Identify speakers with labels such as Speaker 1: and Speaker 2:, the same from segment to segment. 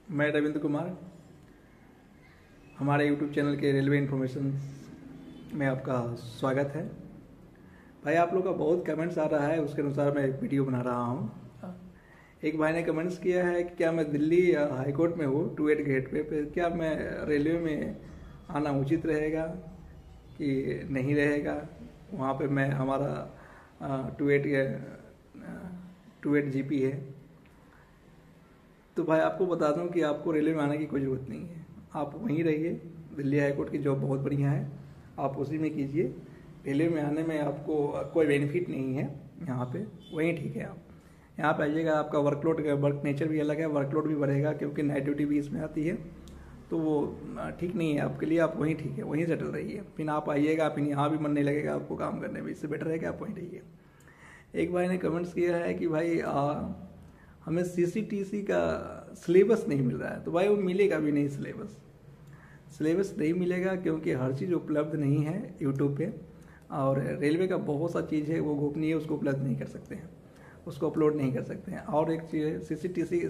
Speaker 1: मैं रविंद्र कुमार, हमारे YouTube channel के रेलवे इन्फॉर्मेशन में आपका स्वागत है। भाई आप लोग का बहुत कमेंट्स आ रहा है, उसके अनुसार मैं एक वीडियो बना रहा हूँ। एक भाई ने कमेंट्स किया है कि क्या मैं दिल्ली हाई कोर्ट में हूँ 28 गेट पे क्या मैं रेलवे में आना उचित रहेगा कि नहीं रहेगा। वहाँ पे मैं हमारा 28 जीपी है। तो भाई आपको बता दूं कि आपको रेलवे में आने की कोई ज़रूरत नहीं है। आप वहीं रहिए, दिल्ली हाई कोर्ट की जॉब बहुत बढ़िया है, आप उसी में कीजिए। रेलवे में आने में आपको कोई बेनिफिट नहीं है यहाँ पे, वहीं ठीक है। आप यहाँ पे आइएगा, आपका वर्क नेचर भी अलग है, वर्कलोड भी बढ़ेगा क्योंकि नाइट ड्यूटी भी इसमें आती है, तो वो ठीक नहीं है आपके लिए। आप वहीं ठीक है, वहीं सेटल रहिए। फिर आप आइएगा, फिर यहाँ भी मन नहीं लगेगा आपको काम करने में, इससे बेटर है कि आप वहीं रहिए। एक भाई ने कमेंट्स किया है कि भाई हमें सीसीटीसी का सिलेबस नहीं मिल रहा है। तो भाई वो मिलेगा भी नहीं, सिलेबस नहीं मिलेगा क्योंकि हर चीज़ उपलब्ध नहीं है यूट्यूब पे, और रेलवे का बहुत सा चीज़ है वो गोपनीय है, उसको उपलब्ध नहीं कर सकते हैं, उसको अपलोड नहीं कर सकते हैं। और एक चीज़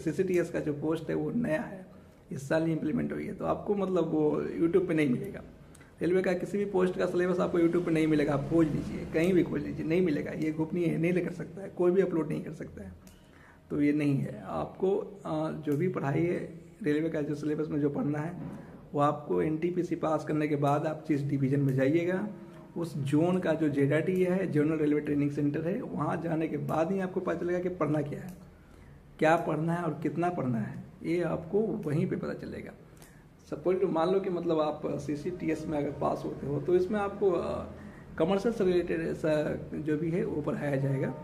Speaker 1: सीसीटीएस का जो पोस्ट है वो नया है, इस साल ही इम्प्लीमेंट हुई है, तो आपको मतलब वो यूट्यूब पे नहीं मिलेगा। रेलवे का किसी भी पोस्ट का सिलेबस आपको यूट्यूब पे नहीं मिलेगा। आप खोज लीजिए, कहीं भी खोज लीजिए, नहीं मिलेगा। ये गोपनीय है, नहीं कर सकता है, कोई भी अपलोड नहीं कर सकता है, तो ये नहीं है। आपको जो भी पढ़ाई है रेलवे का, जो सिलेबस में जो पढ़ना है वो आपको एनटीपीसी पास करने के बाद आप जिस डिवीज़न में जाइएगा, उस जोन का जो जेडआरटी है, जनरल रेलवे ट्रेनिंग सेंटर है, वहाँ जाने के बाद ही आपको पता चलेगा कि पढ़ना क्या है, क्या पढ़ना है और कितना पढ़ना है, ये आपको वहीं पे पता चलेगा। सपोज मान लो कि मतलब आप सीसीटीएस में अगर पास होते हो तो इसमें आपको कमर्शियल से रिलेटेड जो भी है वो पढ़ाया जाएगा।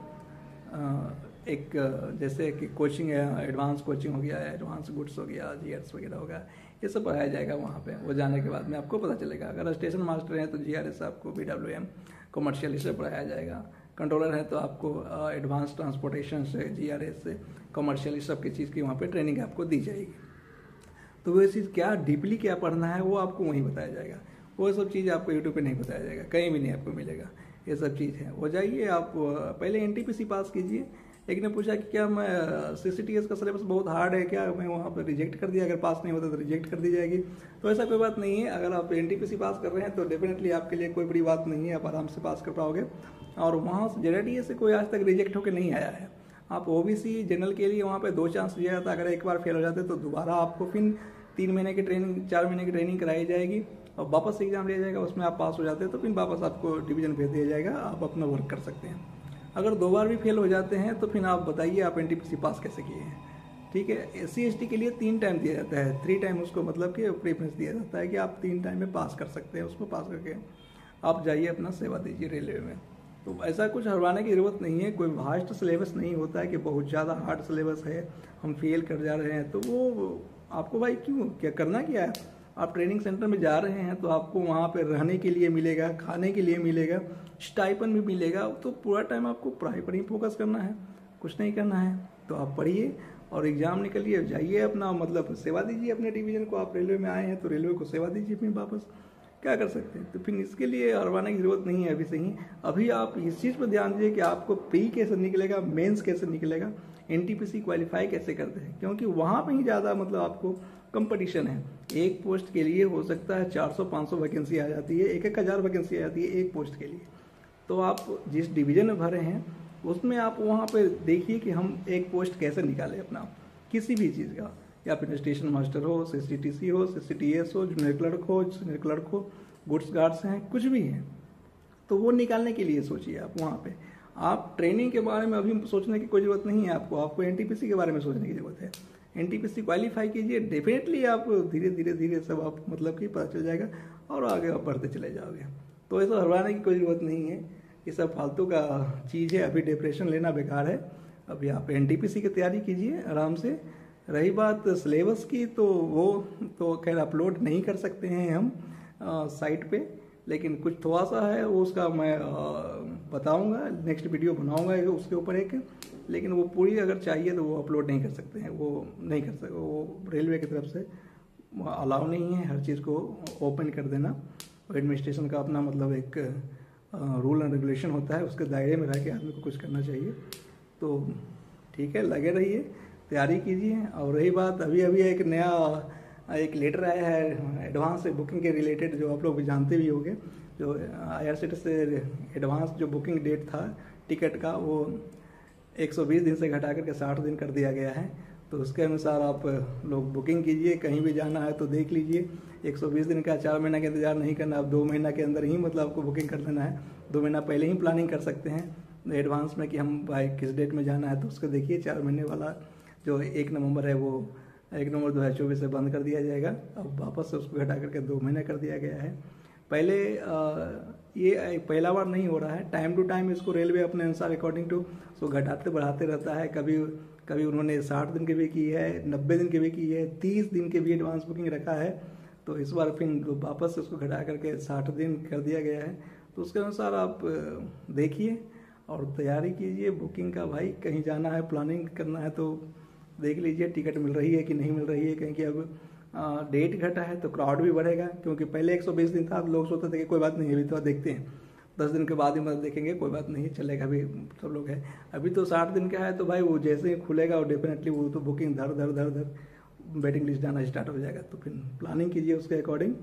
Speaker 1: एक जैसे कि कोचिंग है, एडवांस कोचिंग हो गया, एडवांस गुड्स हो गया, जीआरएस वगैरह होगा, ये सब पढ़ाया जाएगा वहाँ पे। वो जाने के बाद में आपको पता चलेगा। अगर स्टेशन मास्टर हैं तो जीआरएस, आपको बीडब्ल्यूएम, कमर्शियल, इसे पढ़ाया जाएगा। कंट्रोलर है तो आपको एडवांस ट्रांसपोर्टेशन से, जीआरएस से, कमर्शियल, इस सब की चीज़ की वहाँ पे ट्रेनिंग आपको दी जाएगी। तो वो चीज़ क्या डीपली क्या पढ़ना है वो आपको वहीं बताया जाएगा। वो सब चीज़ आपको यूट्यूब पे नहीं बताया जाएगा, कहीं भी नहीं आपको मिलेगा। ये सब चीज़ है। वो जाइए, आप पहले एनटीपीसी पास कीजिए। एक ने पूछा कि क्या मैं सीसीटीएस का सिलेबस बहुत हार्ड है, क्या मैं वहाँ पर रिजेक्ट कर दिया, अगर पास नहीं होता तो रिजेक्ट कर दी जाएगी। तो ऐसा कोई बात नहीं है। अगर आप एनटीपीसी पास कर रहे हैं तो डेफिनेटली आपके लिए कोई बड़ी बात नहीं है, आप आराम से पास कर पाओगे। और वहाँ से जेडआरटीए से कोई आज तक रिजेक्ट होकर नहीं आया है। आप ओबीसी जनरल के लिए वहाँ पे 2 चांस दिया जाता है। अगर एक बार फेल हो जाते तो दोबारा आपको फिर 3 महीने की ट्रेनिंग, 4 महीने की ट्रेनिंग कराई जाएगी और वापस एग्जाम लिया जाएगा। उसमें आप पास हो जाते हैं तो फिर वापस आपको डिवीजन भेज दिया जाएगा, आप अपना वर्क कर सकते हैं। अगर 2 बार भी फेल हो जाते हैं तो फिर आप बताइए आप एनटीपीसी पास कैसे किए हैं। ठीक है, एससी एसटी के लिए 3 टाइम दिया जाता है, 3 टाइम उसको मतलब कि प्रेफरेंस दिया जाता है कि आप 3 टाइम में पास कर सकते हैं। उसको पास करके आप जाइए, अपना सेवा दीजिए रेलवे में। तो ऐसा कुछ हरवाने की ज़रूरत नहीं है। कोई वास्ट सिलेबस नहीं होता है कि बहुत ज़्यादा हार्ड सिलेबस है, हम फेल कर जा रहे हैं। तो वो आपको भाई क्यों, क्या करना क्या है। आप ट्रेनिंग सेंटर में जा रहे हैं तो आपको वहाँ पे रहने के लिए मिलेगा, खाने के लिए मिलेगा, स्टाइपन भी मिलेगा। तो पूरा टाइम आपको पढ़ाई पर ही फोकस करना है, कुछ नहीं करना है। तो आप पढ़िए और एग्ज़ाम निकलिए, जाइए अपना मतलब सेवा दीजिए अपने डिवीज़न को। आप रेलवे में आए हैं तो रेलवे को सेवा दीजिए फिर वापस, क्या कर सकते हैं। तो फिर इसके लिए हरवाने की ज़रूरत नहीं है अभी से ही। अभी आप इस चीज़ पर ध्यान दीजिए कि आपको प्री कैसे निकलेगा, मेंस कैसे निकलेगा, एनटीपीसी क्वालिफाई कैसे करते हैं, क्योंकि वहाँ पे ही ज़्यादा मतलब आपको कंपटीशन है। एक पोस्ट के लिए हो सकता है 400-500 वैकेंसी आ जाती है, 1,000 वैकेंसी आ जाती है एक पोस्ट के लिए। तो आप जिस डिवीज़न में भरे हैं उसमें आप वहाँ पे देखिए कि हम एक पोस्ट कैसे निकालें अपना, किसी भी चीज़ का, या फिर स्टेशन मास्टर हो, सीसीटीसी हो, सीसीटीएस हो, जूनियर क्लर्क हो, गुड्स गार्ड्स हैं, कुछ भी है। तो वो निकालने के लिए सोचिए आप वहाँ पे। आप ट्रेनिंग के बारे में अभी सोचने की कोई ज़रूरत नहीं है आपको एनटीपीसी के बारे में सोचने की ज़रूरत है। एनटीपीसी क्वालिफाई कीजिए, डेफिनेटली आप धीरे धीरे सब आप मतलब कि पता चल जाएगा और आगे आप बढ़ते चले जाओगे। तो ऐसा हरवाने की कोई ज़रूरत नहीं है, ये सब फालतू का चीज़ है। अभी डिप्रेशन लेना बेकार है। अभी आप एनटीपीसी की तैयारी कीजिए आराम से। रही बात सिलेबस की, तो वो तो खैर अपलोड नहीं कर सकते हैं हम साइट पे, लेकिन कुछ थोड़ा सा है वो, उसका मैं बताऊंगा, नेक्स्ट वीडियो बनाऊंगा उसके ऊपर एक। लेकिन वो पूरी अगर चाहिए तो वो अपलोड नहीं कर सकते हैं, वो नहीं कर सकते, वो रेलवे की तरफ से अलाउ नहीं है हर चीज़ को ओपन कर देना। एडमिनिस्ट्रेशन का अपना मतलब एक रूल एंड रेगुलेशन होता है, उसके दायरे में रह के आदमी को कुछ करना चाहिए। तो ठीक है, लगे रहिए। तैयारी कीजिए। और रही बात, अभी अभी एक नया एक लेटर आया है एडवांस बुकिंग के रिलेटेड, जो आप लोग भी जानते भी होंगे। जो IRCTC से एडवांस जो बुकिंग डेट था टिकट का, वो 120 दिन से घटा करके 60 दिन कर दिया गया है। तो उसके अनुसार आप लोग बुकिंग कीजिए, कहीं भी जाना है तो देख लीजिए। 120 दिन का 4 महीना का इंतजार नहीं करना, आप 2 महीना के अंदर ही मतलब आपको बुकिंग कर लेना है। 2 महीना पहले ही प्लानिंग कर सकते हैं एडवांस में कि हम भाई किस डेट में जाना है। तो उसको देखिए 4 महीने वाला जो 1 नवंबर है, वो 1 नवंबर 2024 से बंद कर दिया जाएगा। अब वापस से उसको घटा करके 2 महीने कर दिया गया है। पहले ये पहला बार नहीं हो रहा है, टाइम टू टाइम इसको रेलवे अपने अनुसार अकॉर्डिंग टू उसको घटाते बढ़ाते रहता है। कभी कभी उन्होंने 60 दिन की भी की है, 90 दिन की भी की है, 30 दिन की भी एडवांस बुकिंग रखा है। तो इस बार फिर वापस से उसको घटा करके 60 दिन कर दिया गया है। तो उसके अनुसार आप देखिए और तैयारी कीजिए बुकिंग का। भाई कहीं जाना है, प्लानिंग करना है तो देख लीजिए टिकट मिल रही है कि नहीं मिल रही है। क्योंकि अब डेट घटा है तो क्राउड भी बढ़ेगा। क्योंकि पहले 120 दिन था, लोग सोचते थे कि कोई बात नहीं, अभी तो देखते हैं 10 दिन के बाद ही मतलब देखेंगे, कोई बात नहीं चलेगा, अभी सब लोग है। अभी तो 60 दिन का है, तो भाई वो जैसे ही खुलेगा वो डेफिनेटली वो तो बुकिंग धर धर धर धर वेटिंग लिस्ट जाना स्टार्ट हो जाएगा। तो फिर प्लानिंग कीजिए, उसके अकॉर्डिंग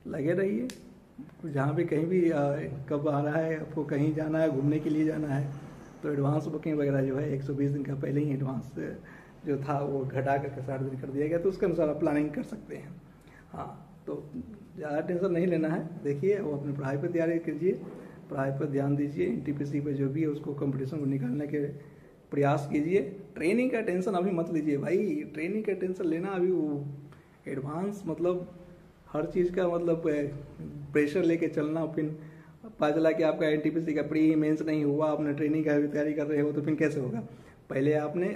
Speaker 1: लगे रहिए। जहाँ भी कहीं भी कब आ रहा है, आपको कहीं जाना है, घूमने के लिए जाना है, तो एडवांस बुकिंग वगैरह जो है 120 दिन का पहले ही एडवांस जो था वो घटा करके 60 दिन कर दिया गया। तो उसके अनुसार आप प्लानिंग कर सकते हैं। हाँ, तो ज़्यादा टेंशन नहीं लेना है। देखिए वो अपनी पढ़ाई पर तैयारी कीजिए, पढ़ाई पर ध्यान दीजिए, NTPC पे जो भी है उसको कंपटीशन को निकालने के प्रयास कीजिए। ट्रेनिंग का टेंशन अभी मत लीजिए भाई, ट्रेनिंग का टेंशन लेना अभी वो एडवांस मतलब हर चीज़ का मतलब प्रेशर लेके चलना। फिर पता चला कि आपका NTPC का प्री मेंस नहीं हुआ, आपने ट्रेनिंग का भी तैयारी कर रहे हो, तो फिर कैसे होगा। पहले आपने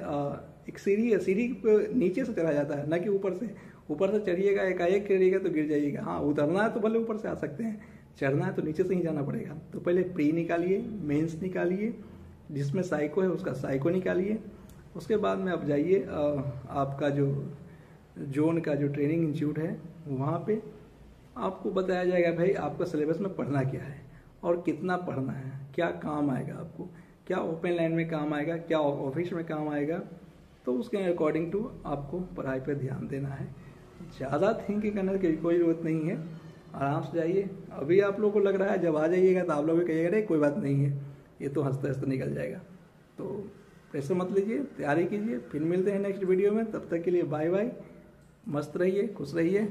Speaker 1: एक सीढ़ी पे नीचे से चला जाता है, ना कि ऊपर से चढ़िएगा, एकाएक करिएगा तो गिर जाइएगा। हाँ, उतरना है तो भले ऊपर से आ सकते हैं, चढ़ना है तो नीचे से ही जाना पड़ेगा। तो पहले प्री निकालिए, मेंस निकालिए, जिसमें साइको है उसका साइको निकालिए। उसके बाद में आप जाइए आपका जो जोन का जो ट्रेनिंग इंस्टीट्यूट है वहाँ पे आपको बताया जाएगा भाई आपका सिलेबस में पढ़ना क्या है और कितना पढ़ना है, क्या काम आएगा आपको, क्या ओपन लाइन में काम आएगा, क्या ऑफिस में काम आएगा। तो उसके अकॉर्डिंग टू आपको पढ़ाई पर ध्यान देना है। ज़्यादा थिंकिंग करने की कोई ज़रूरत नहीं है, आराम से जाइए। अभी आप लोगों को लग रहा है, जब आ जाइएगा तो आप लोग भी कहिएगा अरे कोई बात नहीं है, ये तो हंसते हंसते निकल जाएगा। तो प्रेशर मत लीजिए, तैयारी कीजिए। फिर मिलते हैं नेक्स्ट वीडियो में, तब तक के लिए बाय बाय। मस्त रहिए, खुश रहिए।